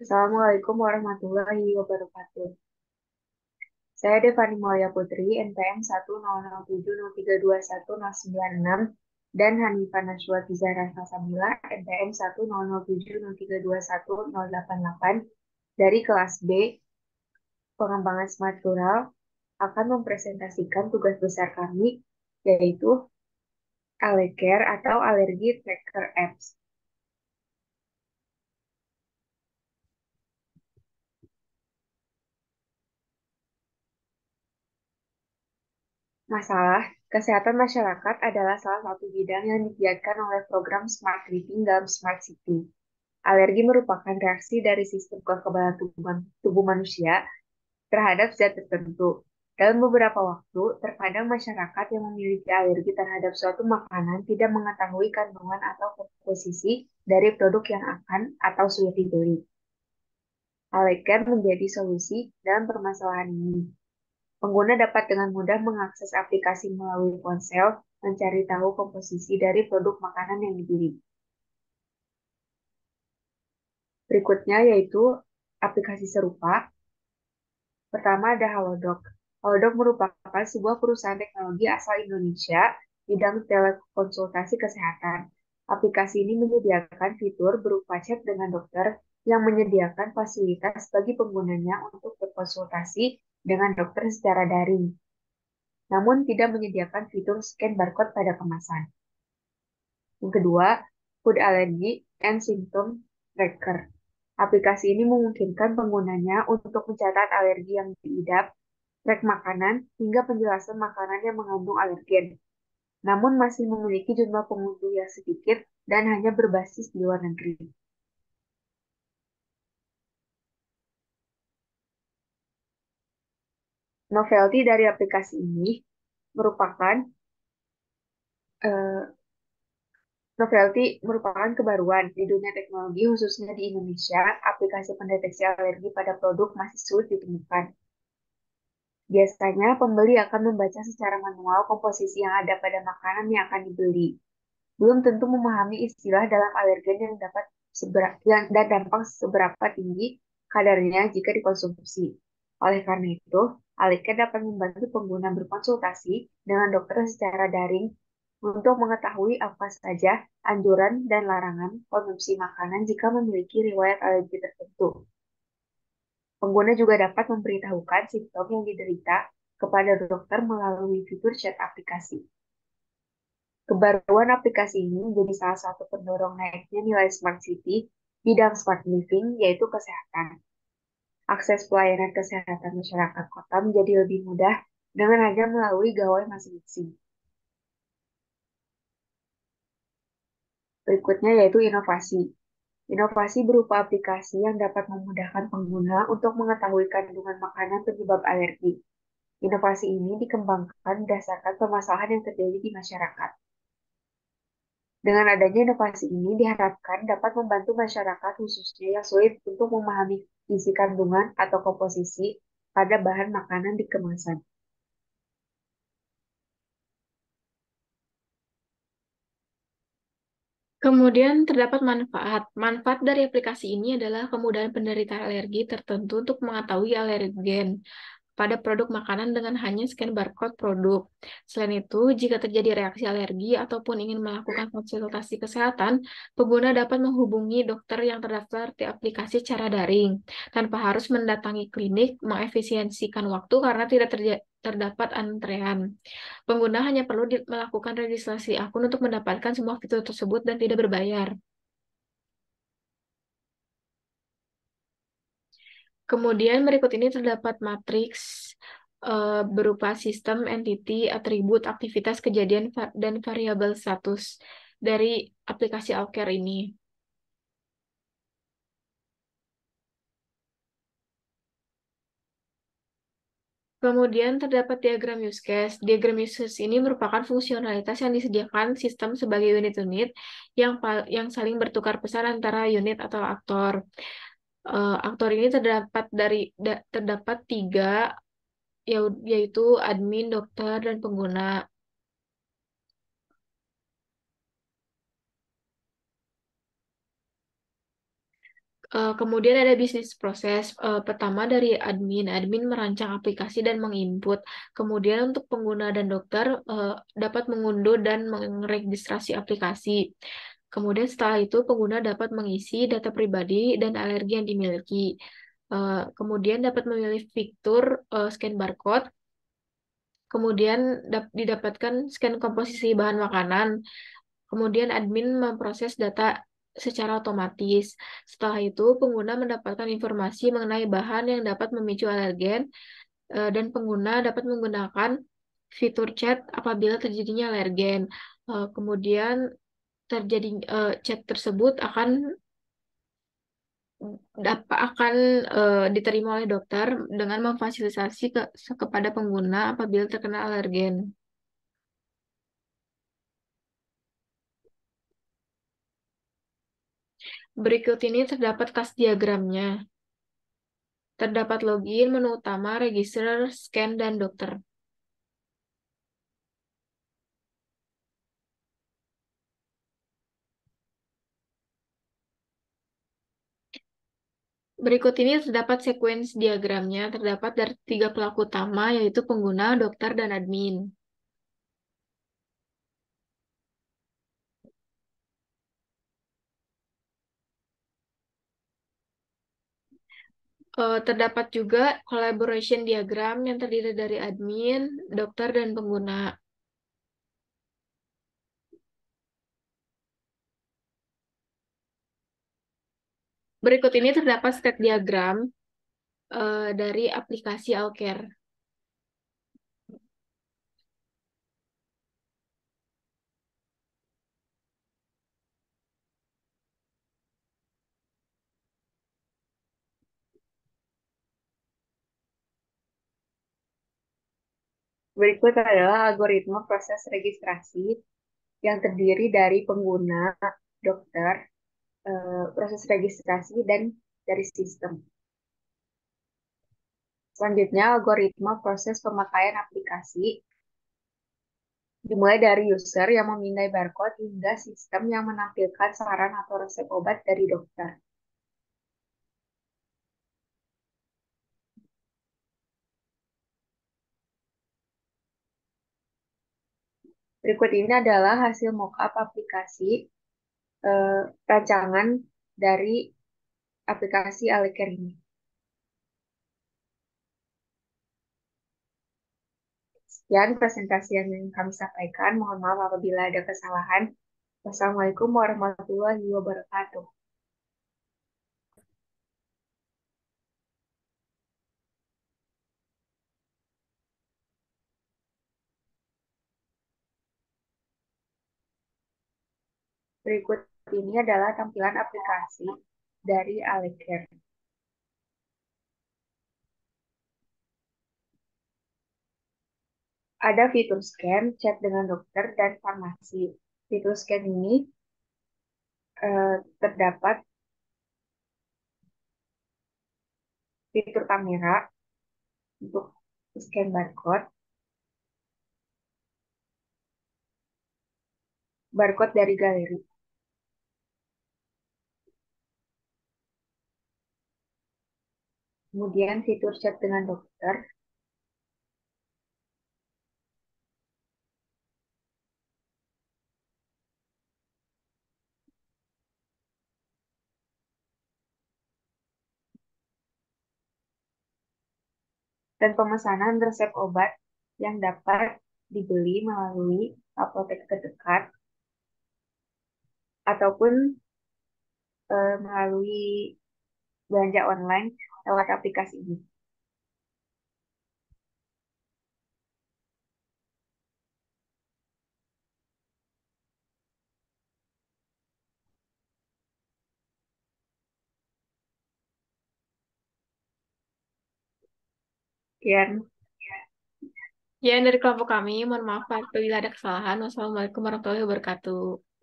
Assalamualaikum warahmatullahi wabarakatuh. Saya Devani Mulia Putri, NPM 10070303109 dan Hanifah Najwa Tizahra Salsabila, NPM 10070302108 dari kelas B Pengembangan Smart Rural akan mempresentasikan tugas besar kami, yaitu Alecare atau Allergy Tracker Apps. Masalah kesehatan masyarakat adalah salah satu bidang yang digiatkan oleh program Smart Living dalam Smart City. Alergi merupakan reaksi dari sistem kekebalan tubuh manusia terhadap zat tertentu. Dalam beberapa waktu, terkadang masyarakat yang memiliki alergi terhadap suatu makanan tidak mengetahui kandungan atau komposisi dari produk yang akan atau sudah dibeli. Alergen menjadi solusi dalam permasalahan ini. Pengguna dapat dengan mudah mengakses aplikasi melalui ponsel, mencari tahu komposisi dari produk makanan yang dibeli. Berikutnya yaitu aplikasi serupa. Pertama ada Halodoc. Halodoc merupakan sebuah perusahaan teknologi asal Indonesia bidang telekonsultasi kesehatan. Aplikasi ini menyediakan fitur berupa chat dengan dokter yang menyediakan fasilitas bagi penggunanya untuk berkonsultasi dengan dokter secara daring, namun tidak menyediakan fitur scan barcode pada kemasan. Yang kedua, Food Allergy and Symptom Tracker. Aplikasi ini memungkinkan penggunanya untuk mencatat alergi yang diidap, track makanan, hingga penjelasan makanan yang mengandung alergen. Namun masih memiliki jumlah pengunduh yang sedikit dan hanya berbasis di luar negeri. Novelty dari aplikasi ini merupakan eh, Novelty merupakan kebaruan di dunia teknologi, khususnya di Indonesia. Aplikasi pendeteksi alergi pada produk masih sulit ditemukan. Biasanya, pembeli akan membaca secara manual komposisi yang ada pada makanan yang akan dibeli. Belum tentu memahami istilah dalam alergen dan dampak seberapa tinggi kadarnya jika dikonsumsi. Oleh karena itu, Alergen dapat membantu pengguna berkonsultasi dengan dokter secara daring untuk mengetahui apa saja anjuran dan larangan konsumsi makanan jika memiliki riwayat alergi tertentu. Pengguna juga dapat memberitahukan simptom yang diderita kepada dokter melalui fitur chat aplikasi. Kebaruan aplikasi ini menjadi salah satu pendorong naiknya nilai Smart City bidang Smart Living, yaitu kesehatan. Akses pelayanan kesehatan masyarakat kota menjadi lebih mudah dengan hanya melalui gawai masing-masing. Berikutnya yaitu inovasi. Inovasi berupa aplikasi yang dapat memudahkan pengguna untuk mengetahui kandungan makanan penyebab alergi. Inovasi ini dikembangkan berdasarkan permasalahan yang terjadi di masyarakat. Dengan adanya inovasi ini diharapkan dapat membantu masyarakat khususnya yang sulit untuk memahami isi kandungan atau komposisi pada bahan makanan di kemasan. Kemudian terdapat manfaat. Manfaat dari aplikasi ini adalah kemudahan penderita alergi tertentu untuk mengetahui alergen pada produk makanan dengan hanya scan barcode produk. Selain itu, jika terjadi reaksi alergi ataupun ingin melakukan konsultasi kesehatan, pengguna dapat menghubungi dokter yang terdaftar di aplikasi secara daring, tanpa harus mendatangi klinik, mengefisiensikan waktu karena tidak terdapat antrean. Pengguna hanya perlu melakukan registrasi akun untuk mendapatkan semua fitur tersebut dan tidak berbayar. Kemudian berikut ini terdapat matriks berupa sistem, entity, atribut, aktivitas, kejadian, dan variabel status dari aplikasi Alker ini. Kemudian terdapat diagram use case. Diagram use case ini merupakan fungsionalitas yang disediakan sistem sebagai unit-unit yang saling bertukar pesan antara unit atau aktor. Aktor ini terdapat tiga, yaitu admin, dokter, dan pengguna. Kemudian ada bisnis proses. Pertama dari admin. Admin merancang aplikasi dan menginput. Kemudian untuk pengguna dan dokter dapat mengunduh dan meregistrasi aplikasi. Kemudian setelah itu pengguna dapat mengisi data pribadi dan alergi yang dimiliki. Kemudian dapat memilih fitur scan barcode. Kemudian didapatkan scan komposisi bahan makanan. Kemudian admin memproses data secara otomatis. Setelah itu, pengguna mendapatkan informasi mengenai bahan yang dapat memicu alergen, dan pengguna dapat menggunakan fitur chat apabila terjadinya alergen. Kemudian terjadi chat tersebut akan diterima oleh dokter dengan memfasilitasi kepada pengguna apabila terkena alergen. Berikut ini terdapat kas diagramnya. Terdapat login, menu utama, register, scan, dan dokter. Berikut ini terdapat sequence diagramnya. Terdapat dari tiga pelaku utama, yaitu pengguna, dokter, dan admin. Terdapat juga collaboration diagram yang terdiri dari admin, dokter, dan pengguna. Berikut ini terdapat state diagram dari aplikasi Alcare. Berikut adalah algoritma proses registrasi yang terdiri dari pengguna, dokter, proses registrasi, dan dari sistem. Selanjutnya, algoritma proses pemakaian aplikasi dimulai dari user yang memindai barcode hingga sistem yang menampilkan saran atau resep obat dari dokter. Berikut ini adalah hasil mockup aplikasi rancangan dari aplikasi Alecare ini. Sekian presentasi yang ingin kami sampaikan. Mohon maaf apabila ada kesalahan. Wassalamualaikum warahmatullahi wabarakatuh. Berikut ini adalah tampilan aplikasi dari Alecare. Ada fitur scan, chat dengan dokter, dan farmasi. Fitur scan ini terdapat fitur kamera untuk scan barcode, barcode dari galeri. Kemudian fitur chat dengan dokter, dan pemesanan resep obat yang dapat dibeli melalui apotek terdekat ataupun melalui belanja online lewat aplikasi ini. Sekian. Ya, dari kelompok kami, mohon maaf apabila ada kesalahan. Wassalamualaikum warahmatullahi wabarakatuh.